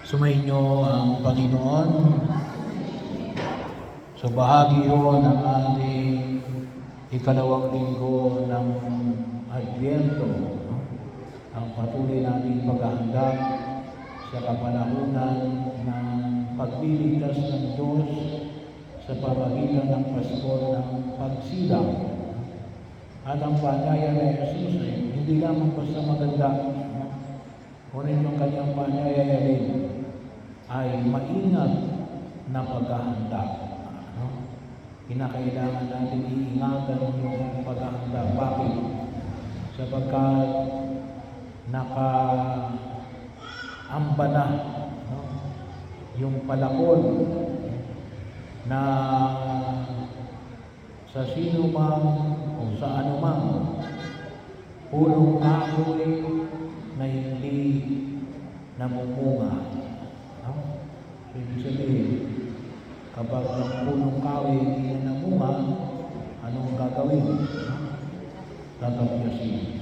Sumainyo ang Panginoon sa bahagi ho ng ating ikalawang linggo ng Adbyento, ang patuloy nating paghahanda sa kapanahunan ng pagliligtas ng Diyos sa pamagitan ng Pasko ng pagsilang. At ang panyaya ni Jesus ay hindi lamang basta maganda, ngunit yung kanyang panyaya din ay maingat na paghahanda. Kinakailangan natin iingatan yung paghahanda. Bakit? Sapagkat nakaamba na yung palakon na sa sino man o sa ano man pulong kahoy na hindi namumunga. So, ibig sabihin, kapag ang punong kahoy hindi na namunga, anong gagawin? Tatapyasin.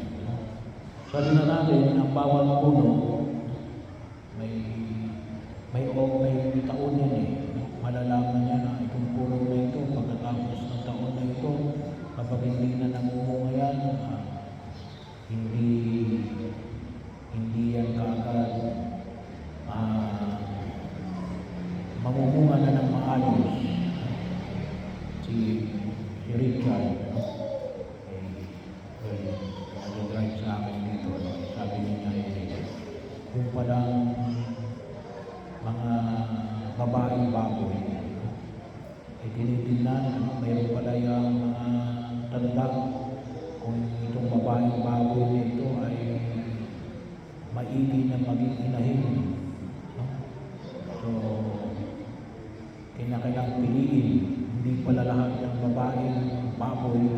Sabi na natin, ang bawat puno, may taon yan eh. Malalaman niya na itong puno na ito, pagkatapos ng taon na ito, kapag hindi na namumunga yan, hindi yan kaagad mamumunga na ng maayos. Si Richard nag-drive sa akin dito, sabi niya yung palang mga babaeng baboy tinitingnan, mayroon pala yung mga tanda kung itong babaeng baboy nito ay maigi na maging inahin. So, kinakailangang piliin. Hindi pala lahat ng babaeng baboy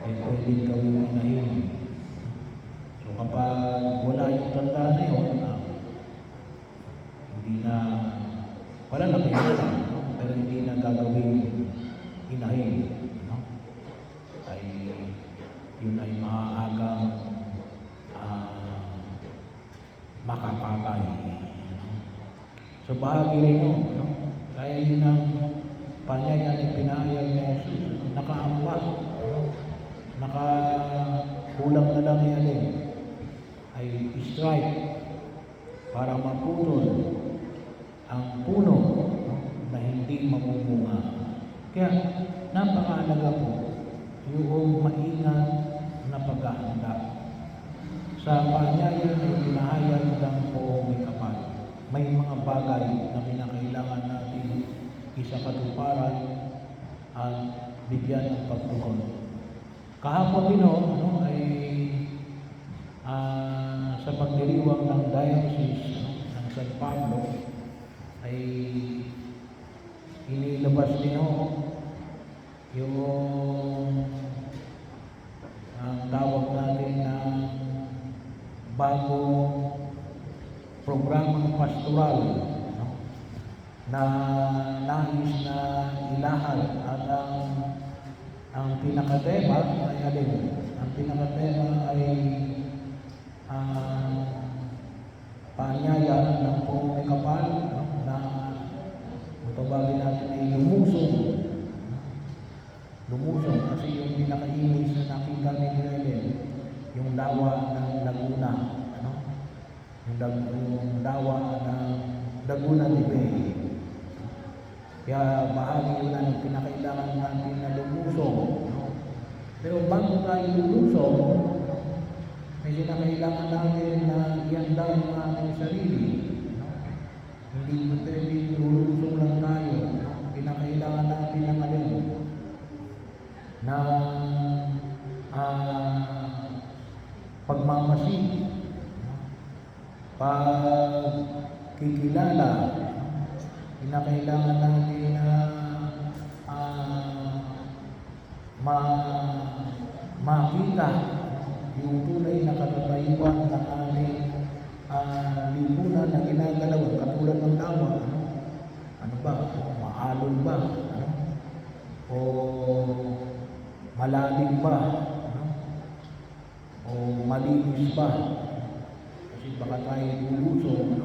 ay pwedeng gawing inahin. So, kapag wala yung tanda na yun, hindi na, wala na kaya pero hindi na gagawing inahin. Yun ay maaagang makapatay. So, bahagi rin yun. Kaya yun ang panyaya ni pinahayag ni Jesus. Nakaamba. Nakakulang na lang yan ay strike para maputol ang puno na hindi mamumunga. Kaya napakahalaga po yung maingat na paghahanda. Sa panyaya ay pinahayag lang po may kapal. May mga bagay na kinakailangan natin isakatuparan at bigyan ng pagtugon. Kahapon din ay sa pagdiriwang ng Diocese ng San Pablo ay inilabas din yung ang tawag natin na bagong programang pastoral na nais na ilahad at ang pinakatema ay alin? Ang pinakatema ay paanyaya ng pong may kapal na matawagin natin ay lumusong kasi yung pinaka-image na nakita ninyo yung dawa ng Laguna, yung dawa ng Laguna de Bay. Kaya bahagi yun na pinakailangan natin na lumusong. Pero bago tayo lumusong, may kinakailangan natin na ihanda yung ating sarili. Hindi mo pwedeng lulusong lang tayo. Kinakailangan natin ng na pagmamasid, pagkikilala. Kinakailangan natin na makita yung tunay na katatayuan ng ating lipunan na ginagalaw katulad ng dawa. Ano ba? Maalon ba? O malalim ba? O malinis ba? Kasi baka tayo lulusong,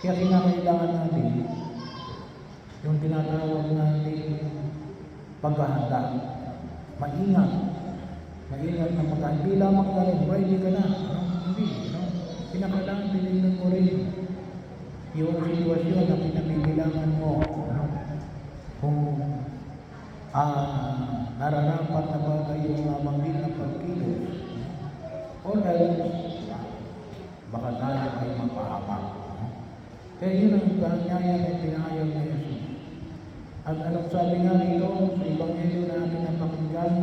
Kaya kinakailangan natin yung tinatawag natin paghahanda. Maingat. Maingat na pagkain. Hindi lamang galing, ready ka na. Hindi. Kinakailangan tinignan mo rin yung sitwasyon na pinabibilangan mo. Kung nararapat na bagay yung nabanggit na pagkilos. Or else, baka tayo ay mapahamak. Kaya yun ang kanyaya na pinahayag ni Jesus. At anong sabi nga rito sa Ebanghelyo na ating napakinggan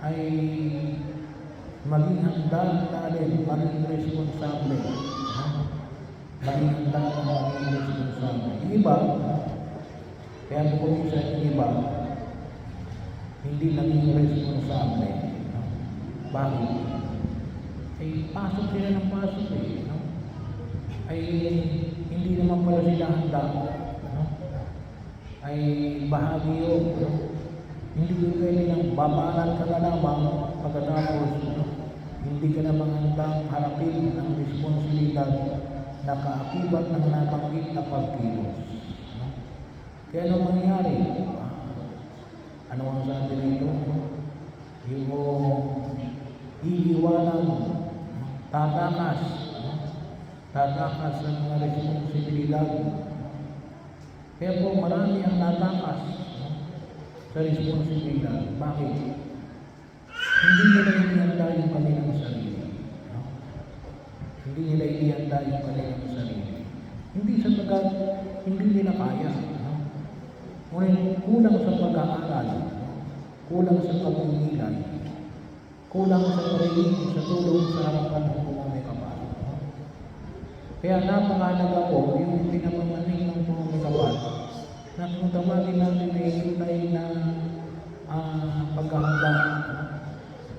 ay maging handa natin, maging responsable. Maging handa na maging responsable. Yung iba, kaya po minsan yung iba, hindi naging responsable. Bakit? Ay pasok sila ng pasok ay hindi naman pala sila handa. Ay bahagi yun. Hindi yung kailangan babanat ka na lamang pagkatapos hindi ka naman handang harapin ang responsibilidad na kaakibat ng nabanggit na pagkilos. Kaya anong mangyari? Ano ang sabi rito? Yung iiwanan, tatakas ang mga responsibilidad. Kaya po marami ang natakas sa responsibilidad. Bakit? Hindi nila inihanda yung kanilang sarili. Hindi nila inihanda yung kanilang sarili. Hindi sapagat hindi nila kaya. Ngunit kulang sa pag-aaral, kulang sa pagpinilay, kulang sa parinig sa tulong sa harapan ng Pumuli Kapal. Kaya napakalaga po yung pinamamaning ng Pumuli Kapal na kung tawagin natin ay tunay na paghahanda.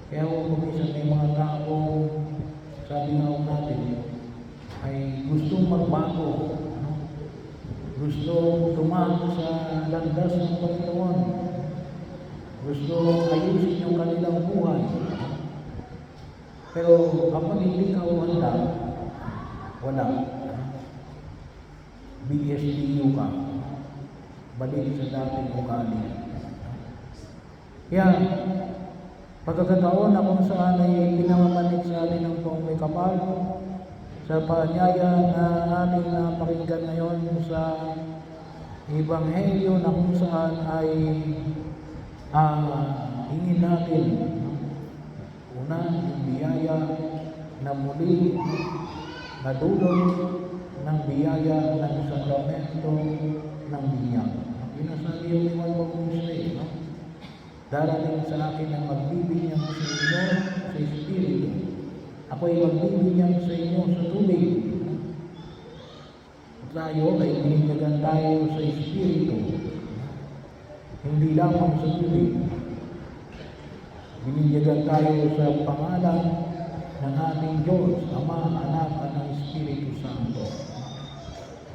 Kaya kung minsan may mga tao, sabi nga natin, ay gustong magbago, gusto tumahan sa landas ng Panginoon, gusto ayusin yung kanilang buhay. Pero kapag hindi ka handa, wala. BSDU ka. Balik sa dating ugali. Kaya, pagkakataon na kung saan ay pinamamanik sa atin ng Pumuli Kapal, sa paanyaya na ating napakinggan ngayon sa Ebanghelyo na kung saan ay hingin natin una yung biyaya na muli na dulot ng biyaya ng sakramento ng binyag. Pinasabi yung Juan Bautista, darating sa akin ang magbibinyag sa inyo sa Espiritu. Ako'y magbibinyag sa inyo sa tubig. Tayo ay bininyagan tayo sa Espiritu. Hindi lamang sa tubig. Bininyagan tayo sa pangalan ng ating Diyos, Ama, Anak, at ng Espiritu Santo.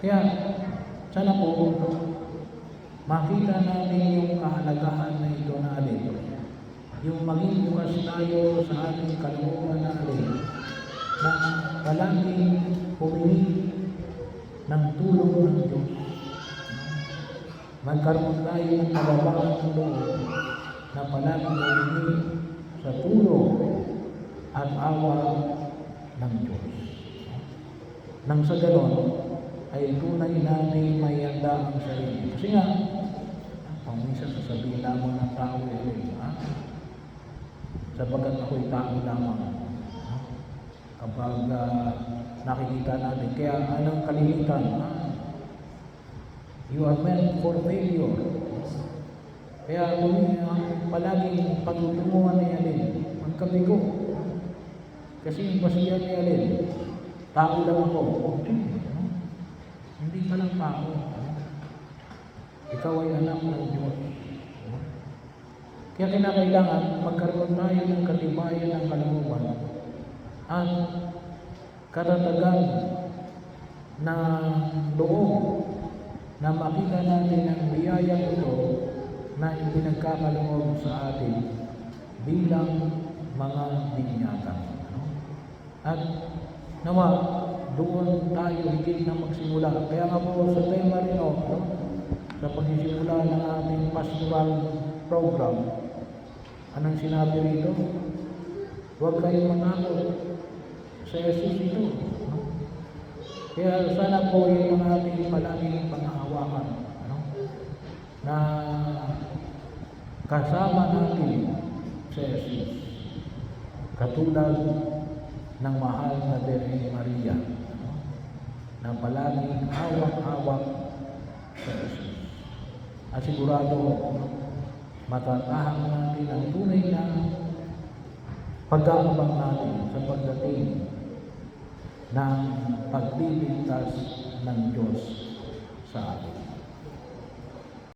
Kaya, sana po, makita natin yung kahalagahan na ito natin. Yung maging bukas tayo sa ating kalooban natin na palaging humingi ng tulong ng Diyos. Magkaroon tayo ng kababahan ng loob na palaging humingi sa tulong at awa ng Diyos. Nang sa ganon, ay tunay natin may handa ang sarili. Kasi nga, minsan sasabihin lamang ng tao sapagat ako'y tao lamang. Kapag nakikita natin, kaya anong kalimitan? You are meant for failure. Kaya kung palaging pagtutunguhan ni Alin, magkabigo. Kasi yung basihan ni Alin, tao lang ako. Hindi ka lang tao. Ikaw ay anak ng Diyos. Kaya kinakailangan magkaroon tayo ng katibayan ng kalooban at karatagan na loob na makita natin ang biyayang ito na ipinagkakaloob sa atin bilang mga binyagan. At nawa, doon tayo higit na magsimula. Kaya nga po sa tema rin, no, sa pagsisimula ng ating pastoral program, anong sinabi rito? Huwag kayong matakot sa Jesus ito. No? Kaya sana po yung mga ating palaging panghahawakan, no? Na kasama natin sa Jesus, katulad ng mahal na Birhen Maria, no? Na palaging hawak-hawak sa Jesus. At sigurado, matatahan natin ang tunay na pag-aabang natin sa pagdating ng pagliligtas ng Diyos sa atin.